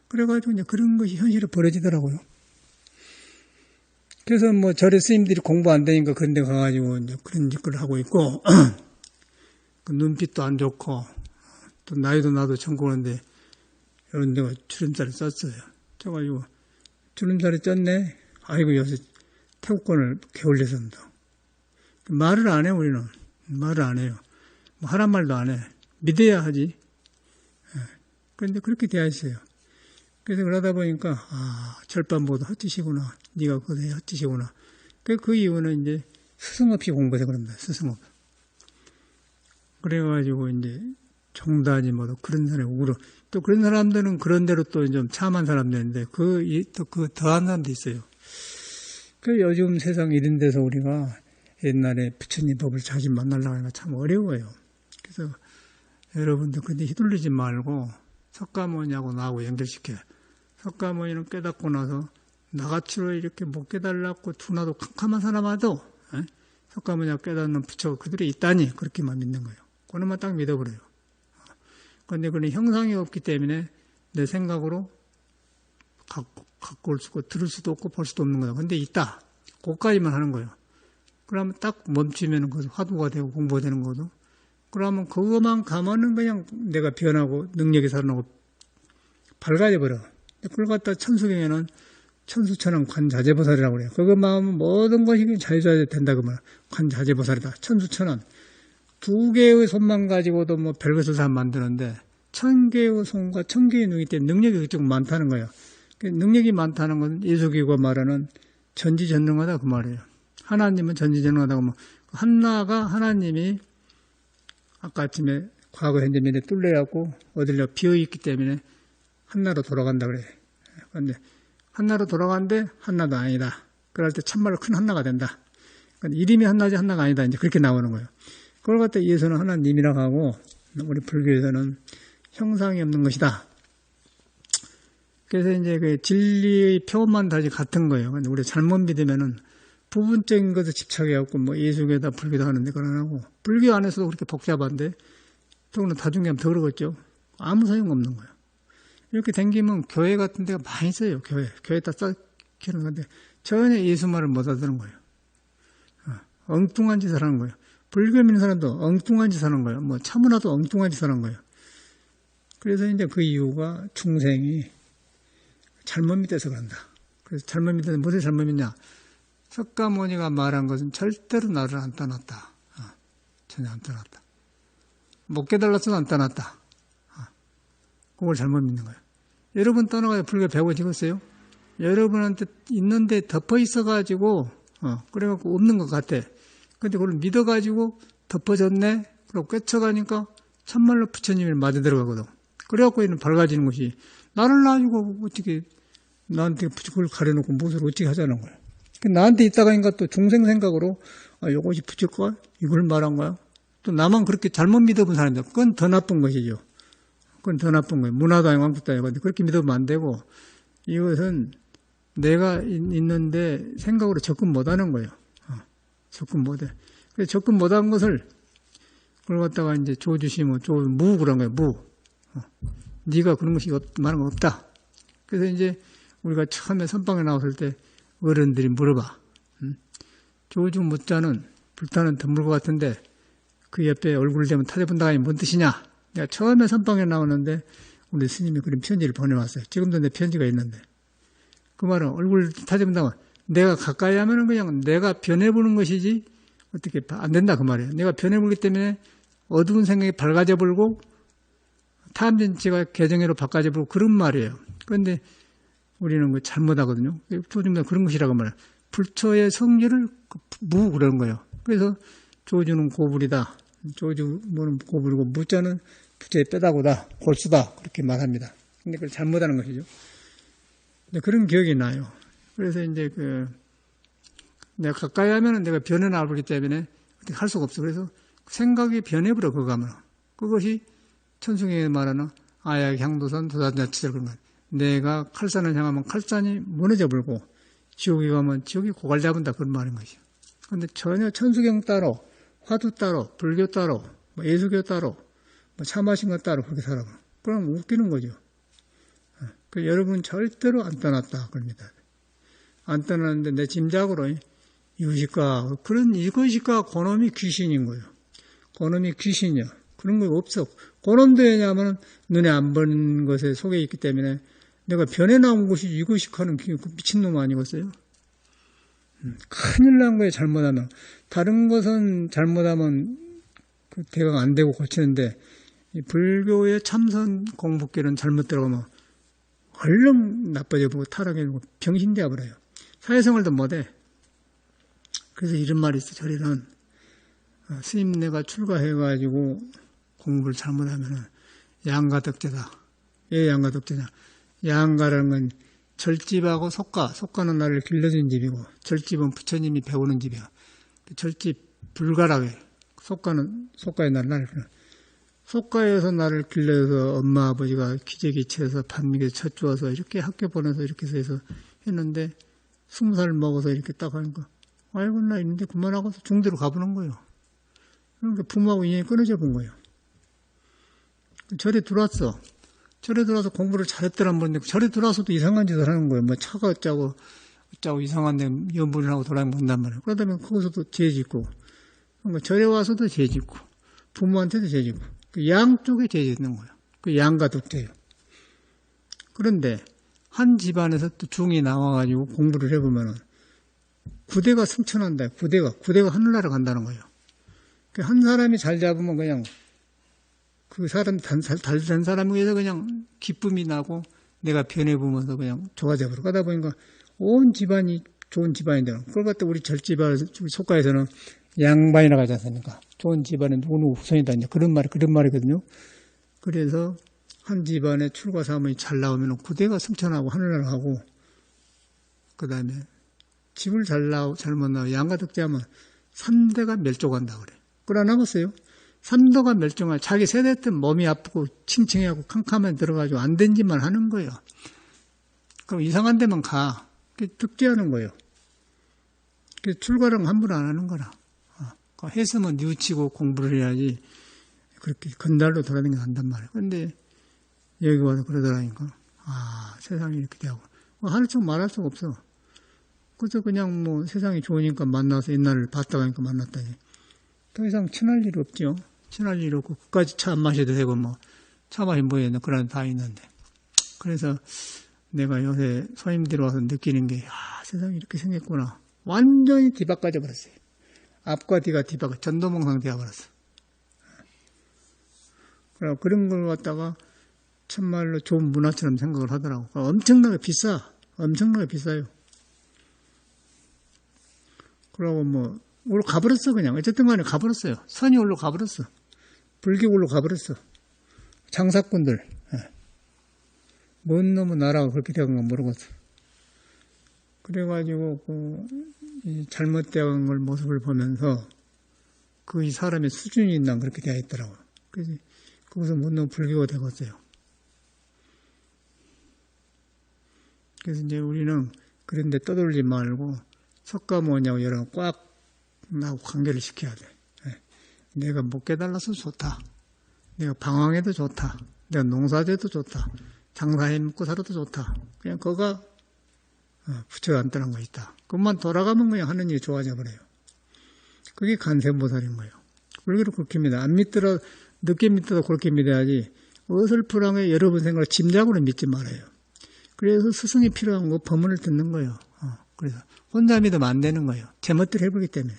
그래가지고 이제 그런 것이 현실에 벌어지더라고요. 그래서 절에 스님들이 공부 안 되니까 그런 데 가가지고 이제 그런 짓을 하고 있고, 그 눈빛도 안 좋고, 또 나이도 나도 청구하는데, 이런 데가 주름살이 쪘어요. 쪄가지고, 주름살이 쪘네? 아이고, 요새 태국권을 게을리선다. 말을 안 해, 우리는. 말을 안 해요. 하란 말도 안 해. 믿어야 하지. 그런데 그렇게 되어 있어요. 그래서 그러다 보니까 절반보다 헛짓이구나. 네가 그것에 헛짓이구나. 그 이유는 이제 스승 없이 공부해서 그럽니다. 스승 없. 그래가지고 이제 정다지 뭐도 그런 사람이 울어. 또 그런 사람들은 그런 대로 또 좀 참한 사람들인데 또 그 더한 사람도 있어요. 그 요즘 세상 이런 데서 우리가 옛날에 부처님 법을 자주 만나려고 하니까 참 어려워요. 그래서 여러분들 근데 휘둘리지 말고 석가모니하고 나하고 연결시켜요. 석가모니는 깨닫고 나서 나같이로 이렇게 못 깨달았고 둔하도 캄캄한 사람아도 석가모니가 깨닫는 부처가 그들이 있다니 그렇게만 믿는 거예요. 그놈만 딱 믿어버려요. 그런데 그런 형상이 없기 때문에 내 생각으로 갖고 올 수고 들을 수도 없고 볼 수도 없는 거예요. 근데 있다. 그까지만 하는 거예요. 그러면 딱 멈추면 그것이 화두가 되고 공부가 되는 거거든. 그러면 그것만 가면은 그냥 내가 변하고 능력이 살아나고 밝아져 버려. 그걸 갖다 천수경에는 천수천왕 관자재보살이라고 그래요. 그것만 하면 모든 것이 자유자재 된다 그러면 관자재보살이다. 천수천왕. 2개의 손만 가지고도 뭐 별것을 다 만드는데 1000개의 손과 1000개의 눈이 때문에 능력이 그쪽 많다는 거예요. 능력이 많다는 건 예수기가 말하는 전지전능하다 그 말이에요. 하나님은 전지전능하다고 하면 한나가 하나님이 아까 아침에 과거 현재 미래 뚫려갖고 어딜 비어있기 때문에 한나로 돌아간다 그래. 그런데 한나로 돌아가는데 한나도 아니다. 그럴 때 참말로 큰 한나가 된다. 그러니까 이름이 한나지 한나가 아니다. 이제 그렇게 나오는 거예요. 그걸 갖다 예수는 하나님이라고 하고 우리 불교에서는 형상이 없는 것이다. 그래서 이제 그 진리의 표현만 다시 같은 거예요. 근데 우리 잘못 믿으면은 부분적인 것에 집착해갖고 뭐 예수교다 불교도 하는데 그건 안 하고 불교 안에서도 그렇게 복잡한데 더구나 다중교하면 더 그러겠죠. 아무 소용없는 거예요. 이렇게 댕기면 교회 같은 데가 많이 있어요. 교회에다 쌓기는 건데 전혀 예수 말을 못 알아듣는 거예요. 엉뚱한 짓을 하는 거예요. 불교 믿는 사람도 엉뚱한 짓을 하는 거예요. 뭐 차문화도 엉뚱한 짓을 하는 거예요. 그래서 이제 그 이유가 중생이 잘못 믿어서 그런다. 그래서 잘못 믿어서 무엇을 잘못 믿냐? 석가모니가 말한 것은 절대로 나를 안 떠났다. 전혀 안 떠났다. 못 깨달았어도 안 떠났다. 그걸 잘못 믿는 거예요. 여러분 떠나가요. 불교 배워지겠어요? 여러분한테 있는데 덮어 있어가지고, 그래갖고 없는 것 같아. 근데 그걸 믿어가지고 덮어졌네? 그러고 꿰쳐가니까 참말로 부처님을 맞아 들어가거든. 그래갖고 얘는 밝아지는 것이 나를 놔주고 어떻게 나한테 그걸 가려놓고 무엇을 어떻게 하자는 거야. 나한테 있다가니까 또 중생 생각으로 이것이 부처일까? 이걸 말한 거야? 또 나만 그렇게 잘못 믿어본 사람들 그건 더 나쁜 것이죠. 그건 더 나쁜 거예요. 문화도 아니고 왕국도 아니고 그렇게 믿으면 안 되고 이것은 내가 있는데 생각으로 접근 못하는 거예요. 접근 못해. 그래서 접근 못한 것을 그걸 갖다가 이제 조주시면 무 그런 거예요. 무. 네가 그런 것이 많은 건 없다. 그래서 이제 우리가 처음에 선방에 나왔을 때 어른들이 물어봐. 조주 무자는 불타는 덤불 것 같은데 그 옆에 얼굴을 대면 타져본다가 아니 뭔 뜻이냐? 내가 처음에 선방에 나왔는데 우리 스님이 그런 편지를 보내왔어요. 지금도 내 편지가 있는데 그 말은 얼굴 타져본다면 내가 가까이 하면은 그냥 내가 변해보는 것이지 어떻게 안 된다 그 말이에요. 내가 변해보기 때문에 어두운 생각이 밝아져 버리고 탐진치가 개정회로 바꿔져 버리고 그런 말이에요. 그런데 우리는 그 잘못하거든요. 조주는 그런 것이라고 말해요. 불처의 성질을 무 그러는 거예요. 그래서 조주는 고불이다. 조주는 고불이고 무자는 부처의 빼다고다. 골수다. 그렇게 말합니다. 근데 그걸 잘못하는 것이죠. 근데 그런 기억이 나요. 그래서 이제 내가 가까이 하면은 내가 변해 나버리기 때문에 어떻게 할 수가 없어. 그래서 생각이 변해버려, 그거 하면. 그것이 천승에 말하는 아약 향도선 도단자치절 그런 거예요. 내가 칼산을 향하면 칼산이 무너져 버리고 지옥에 가면 지옥이 고갈 잡은다 그런 말인 것이죠. 그런데 전혀 천수경 따로, 화두 따로, 불교 따로, 예수교 따로, 참하신 것 따로 그렇게 살아가. 그럼 웃기는 거죠. 여러분 절대로 안 떠났다 그럽니다. 안 떠났는데 내 짐작으로 이것일까? 이것일까? 그놈이 귀신인 거예요. 그놈이 귀신이야. 그런 거 없어. 그놈도 왜냐하면 눈에 안 보는 것에 속에 있기 때문에 내가 변해 나온 것이 이것일까 하는 미친놈 아니겠어요? 큰일 난 거예요. 잘못하면. 다른 것은 잘못하면 그 대강 안 되고 고치는데 이 불교의 참선 공부길은 잘못 들어가면 얼른 나빠져 보고 타락해보고 병신되어 버려요. 사회생활도 못해. 그래서 이런 말이 있어. 저리는 스님네가 출가해가지고 공부를 잘못하면은 양가덕제다. 왜 양가덕제냐? 양가라는 건 절집하고 속가는 나를 길러준 집이고 절집은 부처님이 배우는 집이야. 절집 불가라고 해. 속가의 나를 속가에서 나를 길러서 엄마 아버지가 기재기체해서 반미에서 첫 주어서 이렇게 학교 보내서 이렇게 해서 했는데 20살 먹어서 이렇게 딱 하니까 아이고 나 있는데 그만하고서 중대로 가보는 거예요. 그러니까 부모하고 인연이 끊어져 본 거예요. 절에 들어왔어. 절에 들어와서 공부를 잘했더란 말인데 절에 들어와서도 이상한 짓을 하는 거예요. 뭐 차가 어쩌고 이상한데 연분을 하고 돌아다니면 본단 말이에요. 그러다 보면 거기서도 죄 짓고 그러니까 절에 와서도 죄 짓고 부모한테도 죄 짓고 그 양쪽에 죄 짓는 거예요. 그 양가 독재예요. 그런데 한 집안에서 또 중이 나와가지고 공부를 해보면은 구대가 승천한다. 구대가 하늘나라 간다는 거예요. 한 사람이 잘 잡으면 그냥 그 사람 단 사람에 의해서 그냥 기쁨이 나고 내가 변해보면서 그냥 좋아져 버려. 그러다 보니까 온 집안이 좋은 집안인데 그걸 갖다 우리 절집안 속가에서는 양반이라고 하지 않습니까? 좋은 집안에 누구 후손이다. 이제 그런 말이거든요. 그래서 한 집안에 출가 사문이 잘 나오면 구대가 승천하고 하늘나라 하고 그 다음에 집을 잘못 나와 양가 득제하면 3대가 멸종한다 그래. 그걸 안 하겠어요? 3도가 멸종할 자기 세대 때 몸이 아프고 칭칭해하고 캄캄하게 들어가지고 안 된 짓만 하는 거예요. 그럼 이상한 데만 가. 득제하는 거예요. 출가랑 함부로 안 하는 거라. 했으면 뉘우치고 공부를 해야지 그렇게 건달로 돌아다니게 한단 말이에요. 그런데 여기 와서 그러더라니까 세상이 이렇게 되고 할 수 말할 수가 없어. 그래서 그냥 뭐 세상이 좋으니까 만나서 옛날을 봤다가 하니까 만났다니 더 이상 친할 일 없죠. 친할 일 없고 끝까지 차 안 마셔도 되고 뭐 차 마시면 뭐해 그런 다 있는데 그래서 내가 요새 손님들 와서 느끼는 게 세상이 이렇게 생겼구나. 완전히 뒤바꿔져 버렸어요. 앞과 뒤가 뒤바꿔 전도몽상 되어버렸어. 그런 걸 갖다가 참말로 좋은 문화처럼 생각을 하더라고. 엄청나게 비싸요. 그러고 뭐 올로 가버렸어 그냥. 어쨌든 간에 가버렸어요. 선이 올로 가버렸어. 불교 올로 가버렸어. 장사꾼들. 뭔 놈의 나라가 그렇게 되었는가 모르겠어. 그래가지고 이 잘못된 걸 모습을 보면서 이 사람의 수준이 있나 그렇게 되어 있더라고. 그래서 거기서 뭔 놈 불교가 되었어요. 그래서 이제 우리는 그런데 떠돌지 말고 석가모니하고 여러분 꽉 나하고 관계를 시켜야 돼. 내가 못 깨달아서 좋다. 내가 방황해도 좋다. 내가 농사져도 좋다. 장사해 먹고 살아도 좋다. 그냥 그거가 부처가 앉다는 거 있다. 그것만 돌아가면 그냥 하는 일이 좋아져 버려요. 그게 간세보살인 거예요. 불교를 그렇게 믿어. 안 믿더라도 늦게 믿더라도 그렇게 믿어야지 어설프랑에 여러분 생각을 짐작으로 믿지 말아요. 그래서 스승이 필요한 거 법문을 듣는 거예요. 그래서 혼자 믿으면 안 되는 거예요. 제멋대로 해보기 때문에.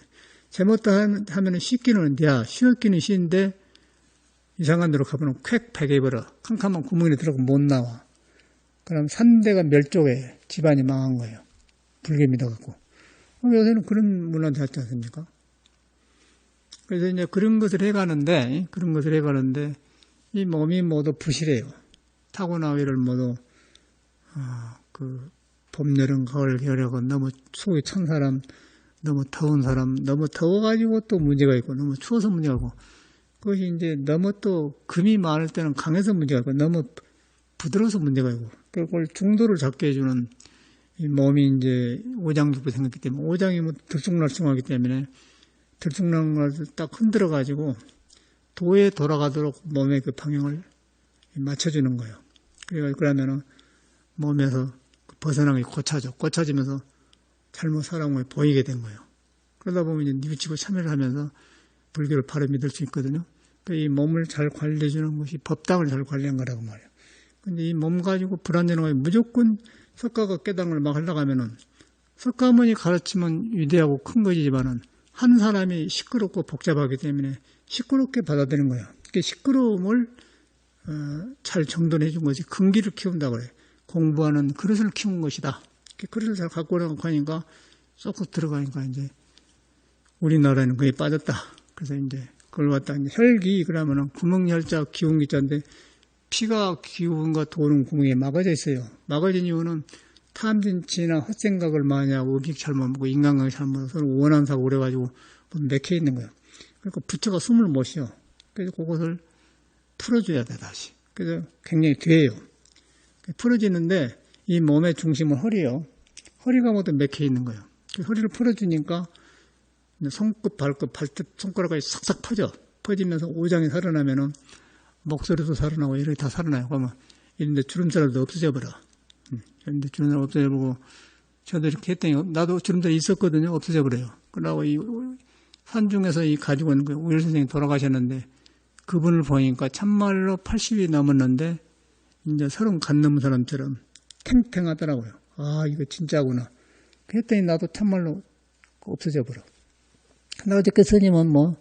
제멋대로 하면은 쉽기는 쉬었기는 쉬운데 이상한 데로 가보면 콱 패개버려. 캄캄한 구멍에 들어가면 못 나와. 그럼 3대가 멸종해. 집안이 망한 거예요. 불교 믿어갖고. 요새는 그런 문화 되었지 않습니까? 그래서 이제 그런 것을 해가는데 이 몸이 모두 부실해요. 타고나기를 모두 봄, 여름, 가을, 겨울하고 너무 속이 찬 사람, 너무 더운 사람, 너무 더워가지고 또 문제가 있고, 너무 추워서 문제가 있고, 그것이 이제 너무 또 금이 많을 때는 강해서 문제가 있고, 너무 부드러워서 문제가 있고, 그걸 중도를 잡게 해주는 이 몸이 이제 오장육부 생겼기 때문에, 오장이 뭐 들쑥날쑥하기 때문에, 들쑥날쑥한 걸 딱 흔들어가지고, 도에 돌아가도록 몸의 그 방향을 맞춰주는 거예요. 그러면은 몸에서 벗어나는 게 고쳐지면서 잘못 살아온 게 보이게 된 거예요. 그러다 보면 이제 뉘우치고 참여를 하면서 불교를 바로 믿을 수 있거든요. 이 몸을 잘 관리해주는 것이 법당을 잘 관리한 거라고 말이에요. 근데 이 몸 가지고 불안전하게 무조건 석가가 깨달은 걸 막 하려고 하면은 석가모니 가르치면 위대하고 큰 것이지만은 한 사람이 시끄럽고 복잡하기 때문에 시끄럽게 받아들이는 거예요. 시끄러움을 잘 정돈해 준 것이 근기를 키운다고 그래요. 공부하는 그릇을 키운 것이다. 그릇을 잘 갖고 오라고 하니까 쏙쏙 들어가니까 이제 우리나라에는 그게 빠졌다. 그래서 이제 그걸 갖다 이제 혈기 그러면은 구멍열자 기운기자인데 피가 기운과 도는 구멍에 막아져 있어요. 막아진 이유는 탐진치나 헛생각을 많이 하고 음식 잘못 먹고 인간관계 잘못 먹고 서로 원한사고 그래가지고 맥혀 있는 거예요. 그러니까 부처가 숨을 못 쉬어. 그래서 그것을 풀어줘야 돼, 다시. 그래서 굉장히 돼요. 풀어지는데 이 몸의 중심은 허리요. 허리가 모두 맥혀 있는 거예요. 허리를 풀어주니까 손끝, 발끝, 발끝, 손가락까지 싹싹 퍼지면서 오장이 살아나면은 목소리도 살아나고 이렇게 다 살아나요. 그러면 이런데 주름살도 없어져 버려. 이런데 주름살 없어져 버리고 저도 이렇게 했더니 나도 주름살이 있었거든요. 없어져 버려요. 그러고 이 산중에서 이 가지고 있는 우일 선생님이 돌아가셨는데 그분을 보니까 참말로 80이 넘었는데 이제 30 간 넘은 사람처럼 탱탱하더라고요. 아, 이거 진짜구나. 그랬더니 나도 참말로 없어져 버려. 나 어저께 스님은 뭐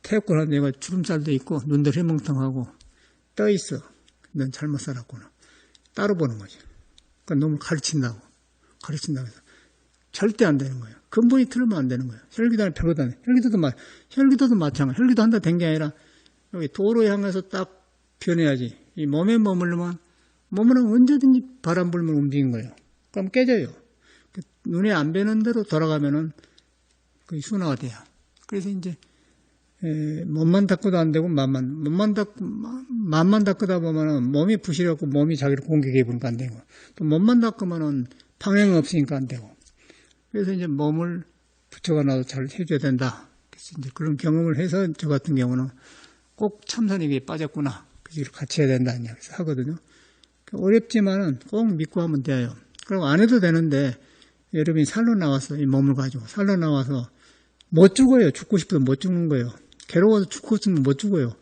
태엽고나 내가 주름살도 있고 눈도 해멍텅하고 떠 있어. 넌 잘못 살았구나. 따로 보는 거지. 그러니까 놈을 가르친다고 해서 절대 안 되는 거예요. 근본이 틀면 안 되는 거예요. 혈기도 안 펴거든. 혈기도도 마찬가지. 혈기도 한다 된 게 아니라 여기 도로 향해서 딱 변해야지. 이 몸에 머물르면 몸은 언제든지 바람 불면 움직이는 거예요. 그럼 깨져요. 눈에 안 뵈는 대로 돌아가면은 그게 순화가 돼요. 그래서 이제 몸만 닦고도 안 되고 맘만 닦다 보면은 몸이 부실하고 몸이 자기를 공격해 보니까 안 되고 또 몸만 닦으면은 방향 없으니까 안 되고 그래서 이제 몸을 부처가 나도 잘 해줘야 된다. 그래서 이제 그런 경험을 해서 저 같은 경우는 꼭 참선에게 빠졌구나. 그 일을 같이 해야 된다. 그래서 하거든요. 어렵지만은 꼭 믿고 하면 돼요. 그럼 안 해도 되는데 여러분이 살로 나왔어. 이 몸을 가지고 살로 나와서 못 죽어요. 죽고 싶어도 못 죽는 거예요. 괴로워서 죽고 싶으면 못 죽어요.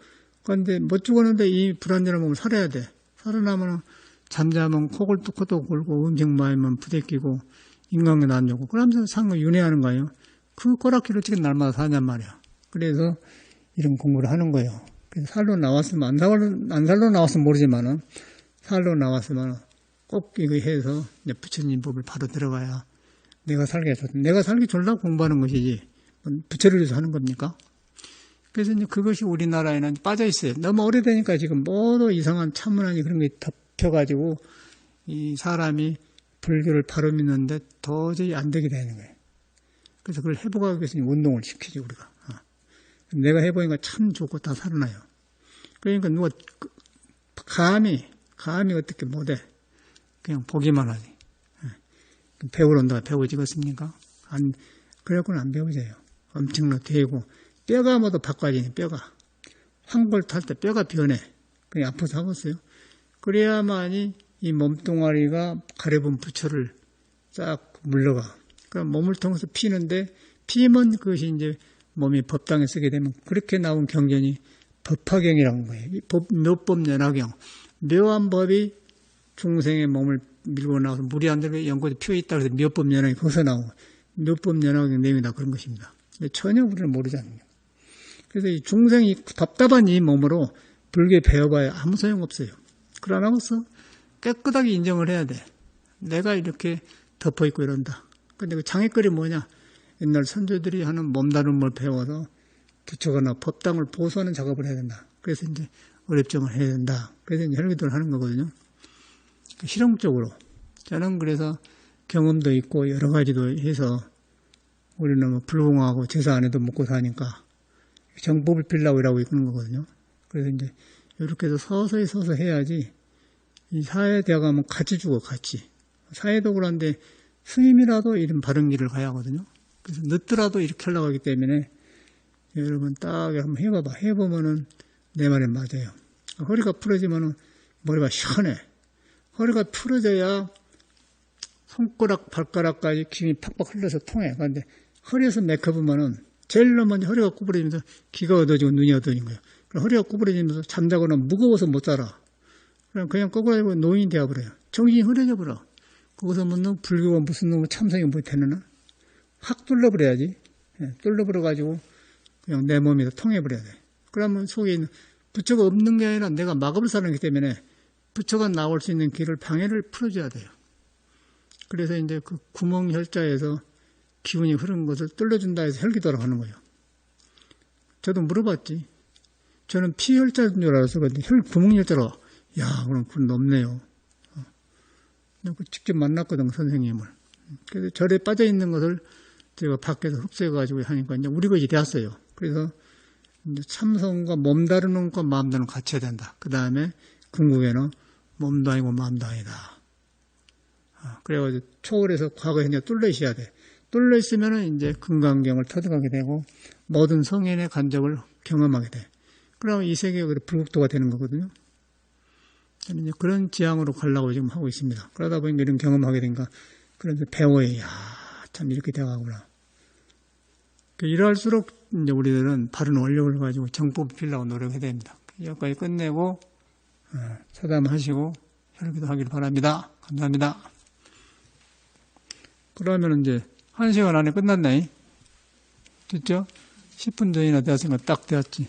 그런데 못 죽었는데 이 불안전한 몸을 살아야 돼. 살아나면 잠자면 코도 골고 음식 마시면 부대끼고 인간관계도 안 좋고 그러면서 상을 윤회하는 거예요. 그 꼬락기를 어떻게 날마다 사냔 말이야. 그래서 이런 공부를 하는 거예요. 그래서 살로 나왔으면 안 살로 나왔으면 모르지만은 살로 나왔으면 꼭 이거 해서 이제 부처님 법을 바로 들어가야 내가 살게 좋다. 내가 살기 좋으려고 공부하는 것이지 부처를 위해서 하는 겁니까? 그래서 이제 그것이 우리나라에는 빠져 있어요. 너무 오래되니까 지금 모두 이상한 참문화니 그런 게 덮여가지고 이 사람이 불교를 바로 믿는데 도저히 안 되게 되는 거예요. 그래서 그걸 회복하기 위해서 운동을 시키죠, 우리가. 내가 해보니까 참 좋고 다 살아나요. 그러니까 누가 감히 어떻게 못해. 그냥 보기만 하지. 배우러 온다가 배워지겠습니까? 그래갖고는 안 배워져요. 엄청나게 되고, 뼈가 모두 바꿔지네, 뼈가. 황골 탈 때 뼈가 변해. 그냥 아파서 하겠어요. 그래야만이 이 몸뚱아리가 가려본 부처를 싹 물러가. 그럼 몸을 통해서 피는데, 피면 그것이 이제 몸이 법당에 쓰게 되면, 그렇게 나온 경전이 법화경이라는 거예요. 묘법연화경. 묘한 법이 중생의 몸을 밀고 나와서 물이 안 들면 연고에 피어 있다 그래서 묘법연화경이 거기서 나오고, 묘법연화경 내용이 다 그런 것입니다. 전혀 우리는 모르지 않는 거예요. 그래서 이 중생이 답답한 이 몸으로 불교 배워봐야 아무 소용없어요. 그러나서 깨끗하게 인정을 해야 돼. 내가 이렇게 덮어있고 이런다. 근데 그 장애거리 뭐냐? 옛날 선조들이 하는 몸다름을 배워서 부처거나 법당을 보수하는 작업을 해야 된다. 그래서 이제 어렵점을 해야 된다. 그래서 이제 혈기도를 하는 거거든요. 실용적으로. 저는 그래서 경험도 있고 여러 가지도 해서 우리는 뭐 불공하고 제사 안 해도 먹고 사니까 정법을 빌라고 이라고 있는 거거든요. 그래서 이제 이렇게 해서 서서히 해야지 이 사회 되어가면 같이 죽어, 같이. 사회도 그런데 스님이라도 이런 바른 길을 가야 하거든요. 그래서 늦더라도 이렇게 하려고 하기 때문에 여러분 딱 한번 해봐봐. 해보면은 내 말에 맞아요. 허리가 풀어지면은 머리가 시원해. 허리가 풀어져야 손가락, 발가락까지 김이 팍팍 흘러서 통해. 그런데 허리에서 맥혀보면은 제일 먼저 허리가 구부러지면서 귀가 어두워지고 눈이 어두워진 거예요. 그럼 허리가 구부러지면서 잠자거나 무거워서 못 자라. 그냥 꼬꾸라지고 노인이 되어버려요. 정신이 흐려져 버려. 거기서 뭐 불교가 무슨 놈의 참선이 뭐 되느냐? 확 뚫려버려야지. 뚫려버려가지고 그냥 내 몸에다 통해버려야 돼. 그러면 속에 있는 부처가 없는 게 아니라 내가 마법을 사는 기 때문에 부처가 나올 수 있는 길을 방해를 풀어줘야 돼요. 그래서 이제 그 구멍혈자에서 기운이 흐르는 것을 뚫어준다 해서 혈기도라고 하는 거예요. 저도 물어봤지. 저는 피혈자인 줄 알았어. 근데 구멍혈자로, 야, 그럼 그건 높네요. 직접 만났거든, 선생님을. 그래서 절에 빠져 있는 것을 제가 밖에서 흡수해가지고 하니까 이제 우리 것이 되었어요. 그래서 이제 참선과 몸 다루는 것과 마음 다루는 것 같이 해야 된다. 그 다음에 궁극에는 몸도 아니고 마음도 아니다. 그래가지고 초월해서 과거, 현재 뚫려 있어야 돼. 뚫려 있으면은 이제 금강경을 터득하게 되고 모든 성인의 간접을 경험하게 돼. 그러면 이 세계가 불국토가 되는 거거든요. 저는 이제 그런 지향으로 가려고 지금 하고 있습니다. 그러다 보니까 이런 경험하게 되니까 그런데 배워야, 야, 참 이렇게 돼가구나. 이럴수록 이제 우리들은 바른 원력을 가지고 정법을 피려고 노력해야 됩니다. 여기까지 끝내고 차담하시고 혈기도 하길 바랍니다. 감사합니다. 그러면 이제 1시간 안에 끝났네. 됐죠? 10분 전이나 되었으니까 딱 되었지.